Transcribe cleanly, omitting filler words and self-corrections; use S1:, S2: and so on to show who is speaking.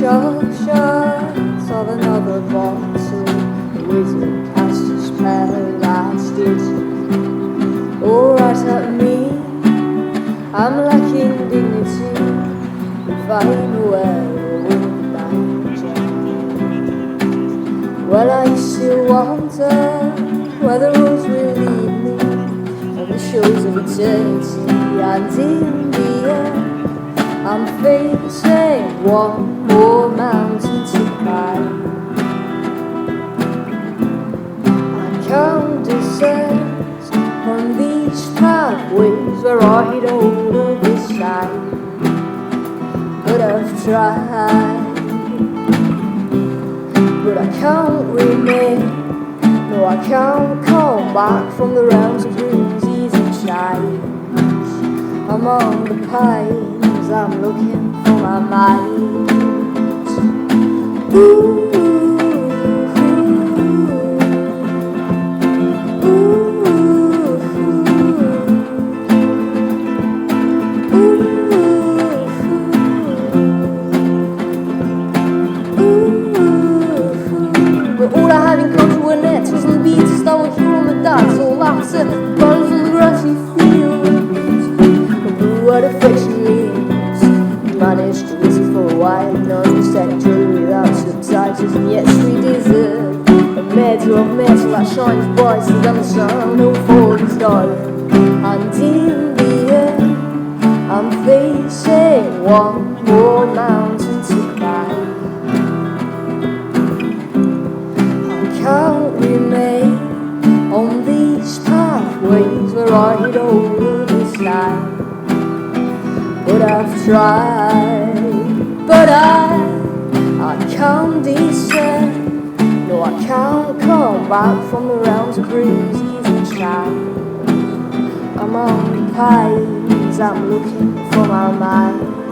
S1: shots of another bottle. The wizard cast his paralyzed it all right at me. I'm lacking dignity if I'm aware of my job. Well, I still wonder where the roads will lead me on the shores of eternity, and in the end I'm facing one more mountain to climb. I count descents on these pathways where I don't know this time, but I've tried. But I can't remain, no, I can't come back from the realms of bruises and chimes. I'm on the pines, I'm looking for my mind. Ooh, all I had in common were nettles and beads, stolen here on the dance, all laughter, bottles on the grassy fields. But what affection means, we managed to listen for a while, no secretary without subtitles, and yet we deserve a medal of metal that shines brighter than the sun, no falling darling. And in the end, I'm facing one more mountain to climb. Can't remain on these pathways where I don't understand. But I've tried, but I can't descend. No, I can't come back from the realms of bruises and shine. I'm on the pines, I'm looking for my mind.